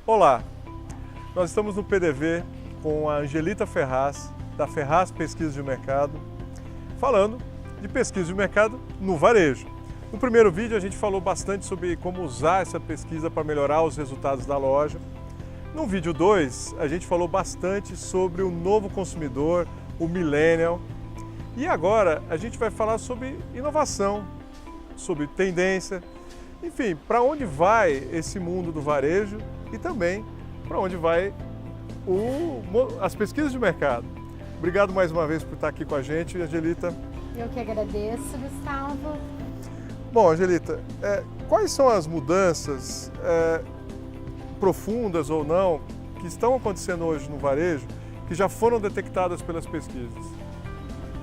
Olá, nós estamos no PDV com a Angelita Ferraz, da Ferraz Pesquisa de Mercado, falando de pesquisa de mercado no varejo. No primeiro vídeo a gente falou bastante sobre como usar essa pesquisa para melhorar os resultados da loja. No vídeo 2 a gente falou bastante sobre o novo consumidor, o Millennial. E agora a gente vai falar sobre inovação, sobre tendência, enfim, para onde vai esse mundo do varejo e também para onde vai as pesquisas de mercado. Obrigado mais uma vez por estar aqui com a gente, Angelita. Eu que agradeço, Gustavo. Bom, Angelita, quais são as mudanças profundas ou não que estão acontecendo hoje no varejo que já foram detectadas pelas pesquisas?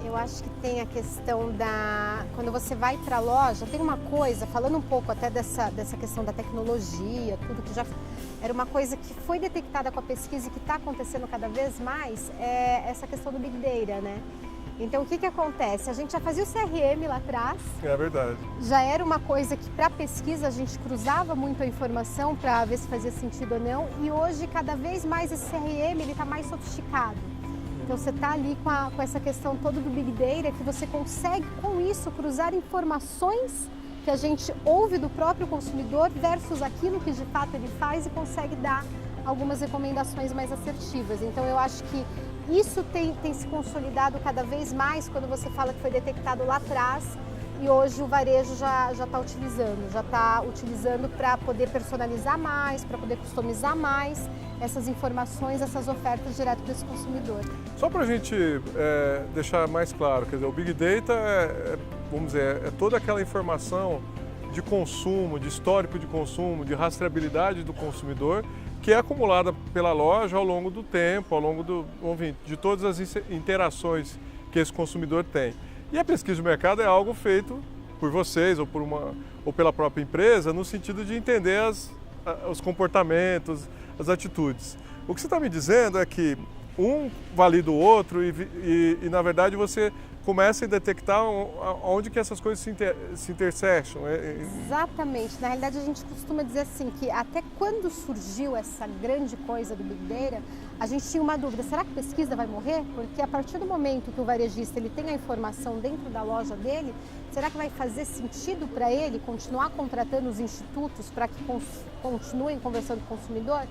Eu acho que tem a questão quando você vai para a loja, tem uma coisa, falando um pouco até dessa questão da tecnologia, tudo que já era uma coisa que foi detectada com a pesquisa e que está acontecendo cada vez mais, é essa questão do Big Data, né? Então, o que acontece? A gente já fazia o CRM lá atrás. É verdade. Já era uma coisa que, para pesquisa, a gente cruzava muito a informação para ver se fazia sentido ou não. E hoje, cada vez mais, esse CRM está mais sofisticado. Então, você está ali com essa questão toda do Big Data, que você consegue, com isso, cruzar informações que a gente ouve do próprio consumidor versus aquilo que, de fato, ele faz e consegue dar algumas recomendações mais assertivas. Então, eu acho que isso tem se consolidado cada vez mais quando você fala que foi detectado lá atrás e hoje o varejo já está utilizando para poder personalizar mais, para poder customizar mais essas informações, essas ofertas direto para esse consumidor. Só para a gente deixar mais claro, quer dizer, o Big Data vamos dizer, é toda aquela informação de consumo, de histórico de consumo, de rastreabilidade do consumidor, que é acumulada pela loja ao longo do tempo, ao longo de todas as interações que esse consumidor tem. E a pesquisa de mercado é algo feito por vocês ou pela própria empresa no sentido de entender os comportamentos, as atitudes. O que você está me dizendo é que um valida o outro e na verdade você começa a detectar onde que essas coisas se intersectam. Exatamente. Na realidade, a gente costuma dizer assim, que até quando surgiu essa grande coisa do Big Data, a gente tinha uma dúvida, será que a pesquisa vai morrer? Porque a partir do momento que o varejista ele tem a informação dentro da loja dele, será que vai fazer sentido para ele continuar contratando os institutos para que continuem conversando com o consumidor?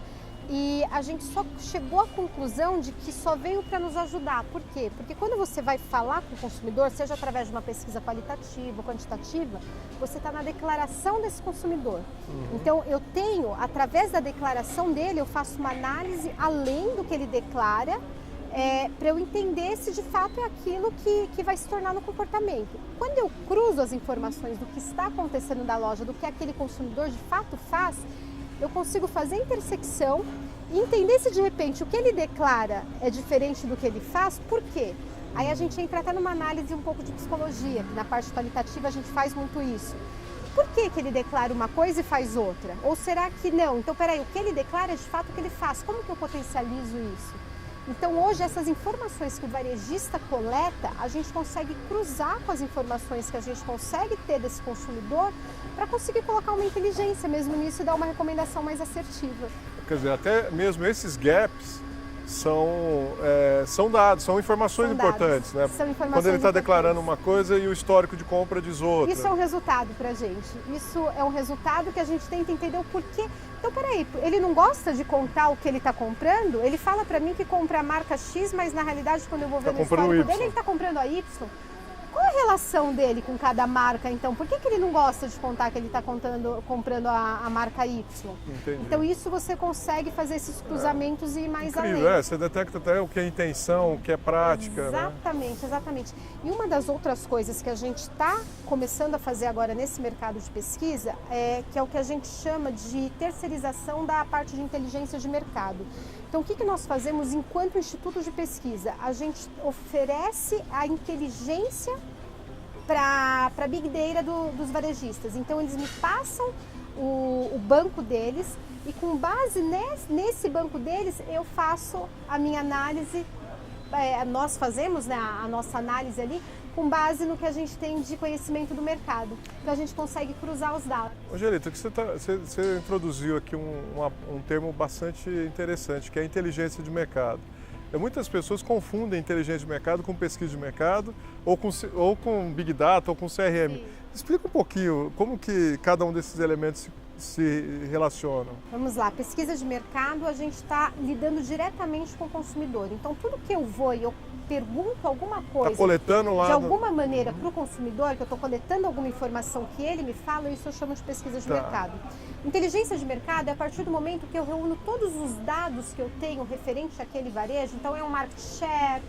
E a gente só chegou à conclusão de que só veio para nos ajudar. Por quê? Porque quando você vai falar com o consumidor, seja através de uma pesquisa qualitativa ou quantitativa, você está na declaração desse consumidor. Então, eu tenho, através da declaração dele, eu faço uma análise além do que ele declara, para eu entender se de fato é aquilo que vai se tornar no comportamento. Quando eu cruzo as informações do que está acontecendo na loja, do que aquele consumidor de fato faz, eu consigo fazer a intersecção e entender se de repente o que ele declara é diferente do que ele faz, por quê? Aí a gente entra até numa análise um pouco de psicologia, que na parte qualitativa a gente faz muito isso. Por que ele declara uma coisa e faz outra? Ou será que não? Então, peraí, o que ele declara é de fato o que ele faz. Como que eu potencializo isso? Então, hoje, essas informações que o varejista coleta, a gente consegue cruzar com as informações que a gente consegue ter desse consumidor para conseguir colocar uma inteligência mesmo nisso e dar uma recomendação mais assertiva. Quer dizer, até mesmo esses gaps são dados, são informações importantes, né? São informações quando ele está declarando uma coisa e o histórico de compra diz outra. Isso é um resultado para a gente. Isso é um resultado que a gente tenta entender o porquê. Então, peraí, ele não gosta de contar o que ele está comprando? Ele fala para mim que compra a marca X, mas na realidade, quando eu vou ver no histórico dele, ele está comprando a Y. Qual a relação dele com cada marca, então? Por que ele não gosta de contar que ele está comprando a marca Y? Entendi. Então, isso você consegue fazer esses cruzamentos e ir mais incrível, além. Você detecta até o que é intenção, o que é prática. Exatamente, né? Exatamente. E uma das outras coisas que a gente está começando a fazer agora nesse mercado de pesquisa, que é o que a gente chama de terceirização da parte de inteligência de mercado. Então, o que nós fazemos enquanto instituto de pesquisa? A gente oferece a inteligência para a Big Data dos varejistas. Então, eles me passam o banco deles e com base nesse banco deles, eu faço a minha análise, nós fazemos, né, a nossa análise ali com base no que a gente tem de conhecimento do mercado. Então a gente consegue cruzar os dados. Angelita, você introduziu aqui um termo bastante interessante, que é a inteligência de mercado. Muitas pessoas confundem inteligência de mercado com pesquisa de mercado, ou com Big Data, ou com CRM. Sim. Explica um pouquinho como que cada um desses elementos se relacionam. Vamos lá, pesquisa de mercado, a gente está lidando diretamente com o consumidor. Então tudo que eu vou e eu pergunto alguma coisa coletando lá de alguma maneira para o consumidor, que eu estou coletando alguma informação que ele me fala, isso eu chamo de pesquisa de mercado. Inteligência de mercado é a partir do momento que eu reúno todos os dados que eu tenho referente àquele varejo. Então é um market share,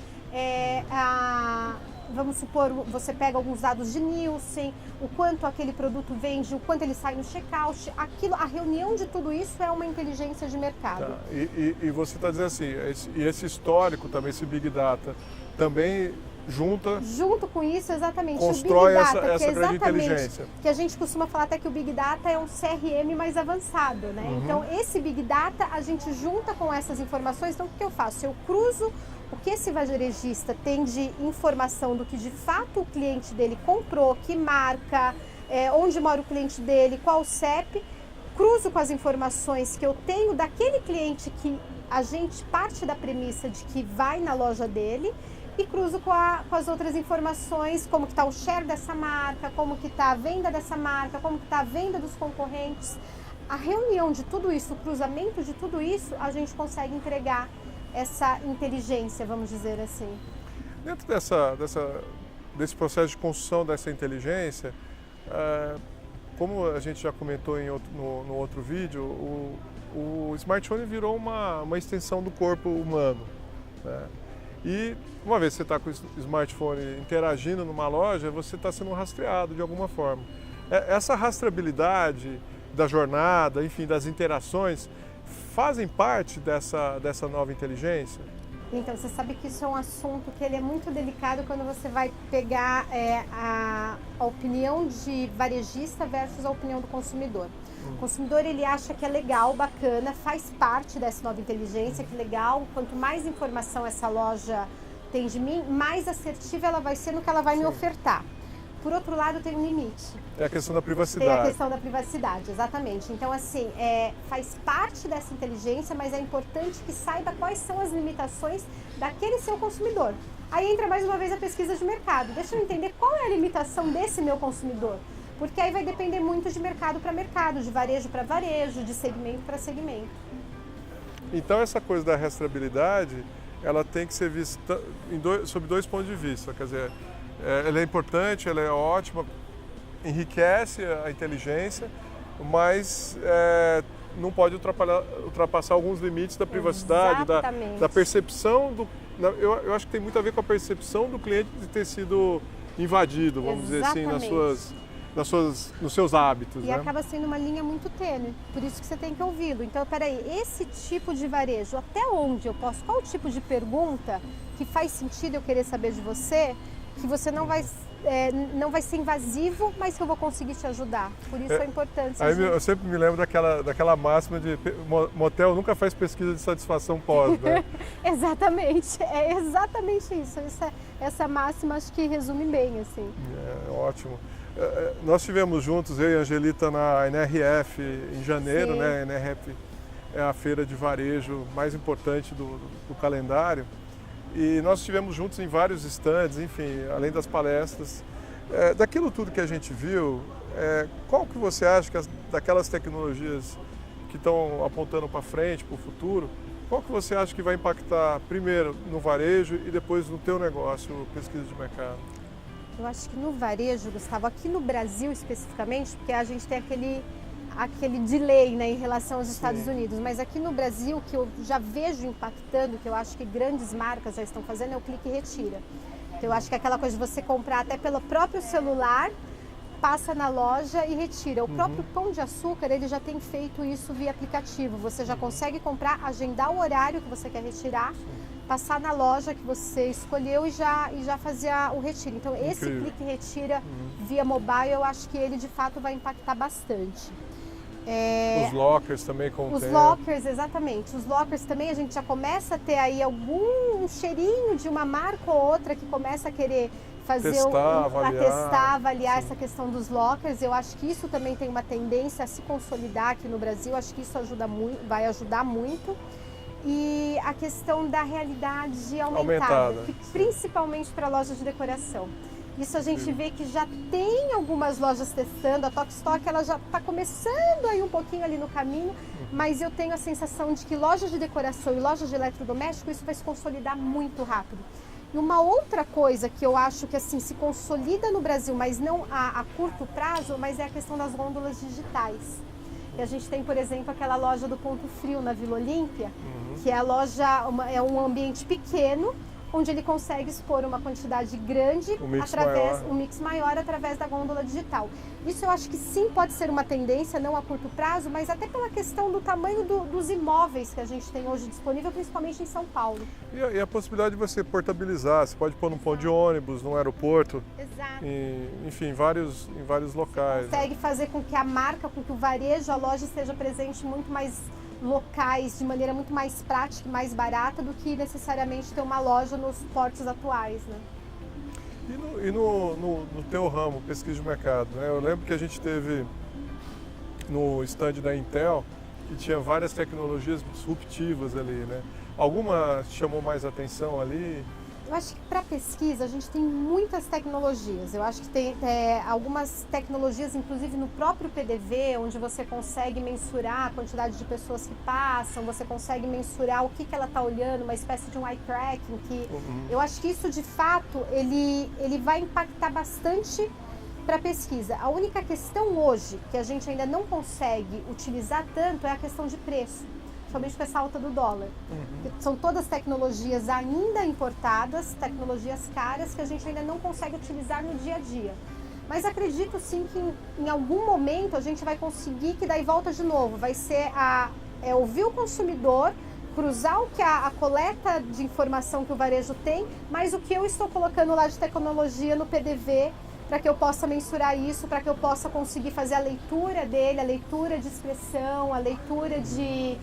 vamos supor, você pega alguns dados de Nielsen, o quanto aquele produto vende, o quanto ele sai no checkout, a reunião de tudo isso é uma inteligência de mercado. Tá. E você está dizendo assim, esse histórico também, esse Big Data, também junto com isso, exatamente, constrói o Big Data, essa grande inteligência. Que a gente costuma falar até que o Big Data é um CRM mais avançado, né? Então esse Big Data a gente junta com essas informações. Então o que eu faço? Eu cruzo o que esse varejista tem de informação do que de fato o cliente dele comprou, que marca, onde mora o cliente dele, qual o CEP, cruzo com as informações que eu tenho daquele cliente que a gente parte da premissa de que vai na loja dele, e cruzo com as outras informações, como que está o share dessa marca, como que está a venda dessa marca, como que está a venda dos concorrentes. A reunião de tudo isso, o cruzamento de tudo isso, a gente consegue entregar essa inteligência, vamos dizer assim. Dentro desse processo de construção dessa inteligência, como a gente já comentou no outro vídeo, o smartphone virou uma extensão do corpo humano, né? E uma vez que você está com o smartphone interagindo numa loja, você está sendo rastreado de alguma forma. Essa rastreabilidade da jornada, enfim, das interações, fazem parte dessa nova inteligência? Então, você sabe que isso é um assunto que ele é muito delicado quando você vai pegar a opinião de varejista versus a opinião do consumidor. O consumidor, ele acha que é legal, bacana, faz parte dessa nova inteligência, que legal, quanto mais informação essa loja tem de mim, mais assertiva ela vai ser no que ela vai me ofertar. Por outro lado, tem um limite. É a questão da privacidade. Tem a questão da privacidade, exatamente. Então, assim, faz parte dessa inteligência, mas é importante que saiba quais são as limitações daquele seu consumidor. Aí entra mais uma vez a pesquisa de mercado. Deixa eu entender qual é a limitação desse meu consumidor. Porque aí vai depender muito de mercado para mercado, de varejo para varejo, de segmento para segmento. Então essa coisa da rastreabilidade, ela tem que ser vista sob dois pontos de vista. Quer dizer, ela é importante, ela é ótima, enriquece a inteligência, mas não pode ultrapassar alguns limites da privacidade, da percepção eu acho que tem muito a ver com a percepção do cliente de ter sido invadido, vamos dizer assim, nos seus hábitos. E acaba sendo uma linha muito tênue, por isso que você tem que ouvi-lo. Então, peraí, esse tipo de varejo, até onde eu posso? Qual o tipo de pergunta que faz sentido eu querer saber de você, que você não vai ser invasivo, mas que eu vou conseguir te ajudar. Por isso a importância. Eu sempre me lembro daquela máxima de motel nunca faz pesquisa de satisfação pós, né? Exatamente, é exatamente isso. Essa máxima acho que resume bem, assim. Ótimo. Nós estivemos juntos, eu e a Angelita, na NRF em janeiro, Sim. né? A NRF é a feira de varejo mais importante do calendário. E nós estivemos juntos em vários stands, enfim, além das palestras. Daquilo tudo que a gente viu, qual que você acha que daquelas tecnologias que estão apontando para frente, para o futuro, qual que você acha que vai impactar primeiro no varejo e depois no teu negócio, pesquisa de mercado? Eu acho que no varejo, Gustavo, aqui no Brasil especificamente, porque a gente tem aquele delay, né, em relação aos Estados Unidos, mas aqui no Brasil, que eu já vejo impactando, que eu acho que grandes marcas já estão fazendo, é o clique e retira. Então, eu acho que é aquela coisa de você comprar até pelo próprio celular, passa na loja e retira. O próprio Pão de Açúcar, ele já tem feito isso via aplicativo. Você já consegue comprar, agendar o horário que você quer retirar, passar na loja que você escolheu e já fazer o retiro. Então, esse clique e retira via mobile, eu acho que ele de fato vai impactar bastante. Os lockers também Os lockers, exatamente. Os lockers também a gente já começa a ter aí algum cheirinho de uma marca ou outra que começa a querer fazer avaliar essa questão dos lockers. Eu acho que isso também tem uma tendência a se consolidar aqui no Brasil. Acho que isso vai ajudar muito. E a questão da realidade aumentada. Principalmente para lojas de decoração. Isso a gente vê que já tem algumas lojas testando, a Tokstok ela já está começando aí um pouquinho ali no caminho, mas eu tenho a sensação de que lojas de decoração e lojas de eletrodoméstico, isso vai se consolidar muito rápido. E uma outra coisa que eu acho que assim se consolida no Brasil, mas não a curto prazo, mas é a questão das gôndolas digitais. E a gente tem, por exemplo, aquela loja do Ponto Frio na Vila Olímpia, que é a loja, é um ambiente pequeno, onde ele consegue expor uma quantidade grande, um mix maior através da gôndola digital. Isso eu acho que sim pode ser uma tendência, não a curto prazo, mas até pela questão do tamanho dos imóveis que a gente tem hoje disponível, principalmente em São Paulo. E a possibilidade de você portabilizar, você pode pôr num ponto de ônibus, num aeroporto, enfim, em vários locais. Você consegue fazer com que a marca, com que o varejo, a loja esteja presente muito mais locais, de maneira muito mais prática e mais barata do que necessariamente ter uma loja nos portos atuais, né? E no teu ramo, pesquisa de mercado, né? Eu lembro que a gente teve no stand da Intel que tinha várias tecnologias disruptivas ali, né? Alguma chamou mais atenção ali? Eu acho que para pesquisa a gente tem muitas tecnologias. Eu acho que tem algumas tecnologias, inclusive no próprio PDV, onde você consegue mensurar a quantidade de pessoas que passam, você consegue mensurar o que ela está olhando, uma espécie de um eye tracking, que eu acho que isso de fato ele vai impactar bastante para a pesquisa. A única questão hoje que a gente ainda não consegue utilizar tanto é a questão de preço. Principalmente com essa alta do dólar. São todas tecnologias ainda importadas, tecnologias caras que a gente ainda não consegue utilizar no dia a dia. Mas acredito sim que em algum momento a gente vai conseguir que daí volta de novo. Vai ser ouvir o consumidor, cruzar o que a coleta de informação que o varejo tem, mas o que eu estou colocando lá de tecnologia no PDV para que eu possa mensurar isso, para que eu possa conseguir fazer a leitura dele, a leitura de expressão, a leitura de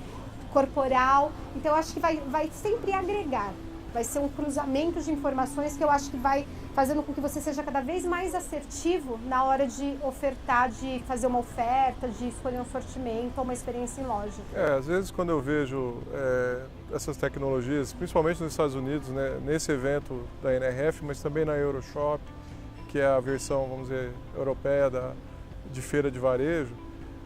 corporal. Então eu acho que vai sempre agregar, vai ser um cruzamento de informações que eu acho que vai fazendo com que você seja cada vez mais assertivo na hora de ofertar, de fazer uma oferta, de escolher um sortimento ou uma experiência em loja. Às vezes quando eu vejo essas tecnologias, principalmente nos Estados Unidos, né, nesse evento da NRF, mas também na Euroshop, que é a versão, vamos dizer, europeia de feira de varejo,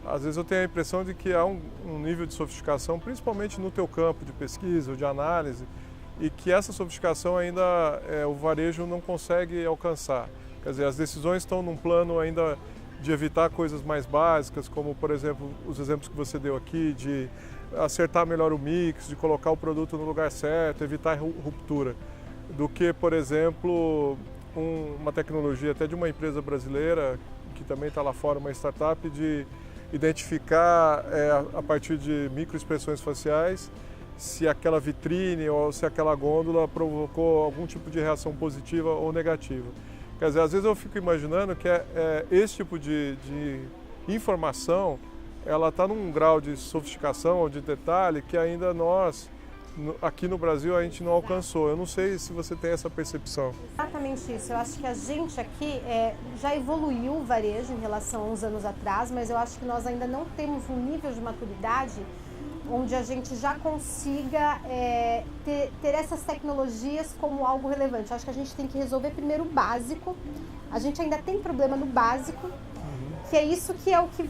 às vezes eu tenho a impressão de que há um nível de sofisticação, principalmente no teu campo de pesquisa ou de análise, e que essa sofisticação ainda o varejo não consegue alcançar. Quer dizer, as decisões estão num plano ainda de evitar coisas mais básicas, como, por exemplo, os exemplos que você deu aqui, de acertar melhor o mix, de colocar o produto no lugar certo, evitar ruptura, do que, por exemplo, uma tecnologia até de uma empresa brasileira, que também está lá fora, uma startup, de identificar a partir de microexpressões faciais se aquela vitrine ou se aquela gôndola provocou algum tipo de reação positiva ou negativa. Quer dizer, às vezes eu fico imaginando que esse tipo de informação, ela está num grau de sofisticação ou de detalhe que ainda nós, aqui no Brasil, a gente não alcançou. Eu não sei se você tem essa percepção. Exatamente isso. Eu acho que a gente aqui já evoluiu o varejo em relação a uns anos atrás, mas eu acho que nós ainda não temos um nível de maturidade onde a gente já consiga ter essas tecnologias como algo relevante. Eu acho que a gente tem que resolver primeiro o básico. A gente ainda tem problema no básico, que é isso que é o que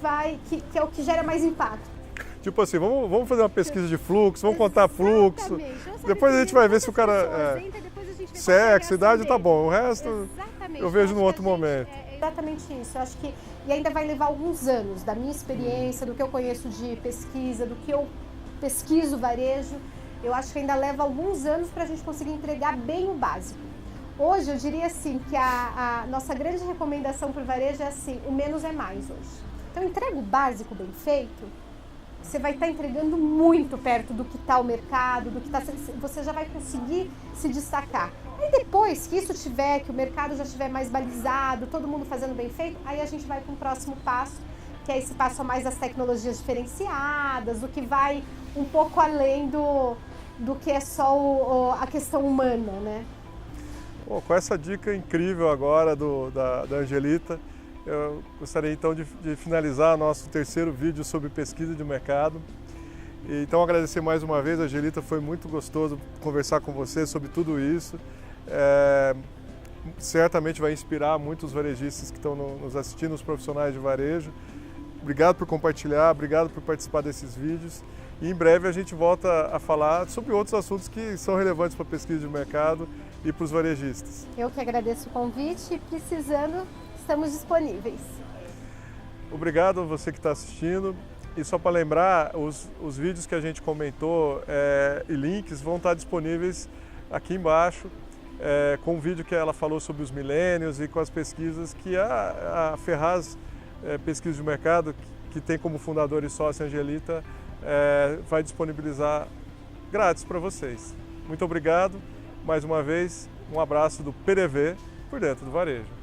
é o que gera mais impacto. Tipo assim, vamos fazer uma pesquisa de fluxo, vamos contar fluxo. Depois a gente vai ver se o cara sexo, idade, tá bom. O resto eu vejo num outro momento. Exatamente isso. Eu acho que e ainda vai levar alguns anos da minha experiência, do que eu conheço de pesquisa, do que eu pesquiso varejo. Eu acho que ainda leva alguns anos para a gente conseguir entregar bem o básico. Hoje eu diria assim que a nossa grande recomendação para o varejo é assim, o menos é mais hoje. Então entrega o básico bem feito, você vai estar entregando muito perto do que está o mercado, você já vai conseguir se destacar. E depois que isso tiver, que o mercado já estiver mais balizado, todo mundo fazendo bem feito, aí a gente vai para um próximo passo, quer esse passo a mais das tecnologias diferenciadas, o que vai um pouco além do que é só a questão humana, né? Bom, com essa dica incrível agora da Angelita, eu gostaria então de finalizar nosso terceiro vídeo sobre pesquisa de mercado. Então agradecer mais uma vez, Angelita, foi muito gostoso conversar com você sobre tudo isso. Certamente vai inspirar muitos varejistas que estão nos assistindo, os profissionais de varejo. Obrigado por compartilhar, obrigado por participar desses vídeos. E em breve a gente volta a falar sobre outros assuntos que são relevantes para a pesquisa de mercado e para os varejistas. Eu que agradeço o convite e precisando, estamos disponíveis. Obrigado a você que está assistindo. E só para lembrar, os vídeos que a gente comentou e links vão estar disponíveis aqui embaixo, com o vídeo que ela falou sobre os milênios e com as pesquisas que a Ferraz Pesquisa de Mercado, que tem como fundador e sócio Angelita, vai disponibilizar grátis para vocês. Muito obrigado, mais uma vez, um abraço do PDV por dentro do varejo.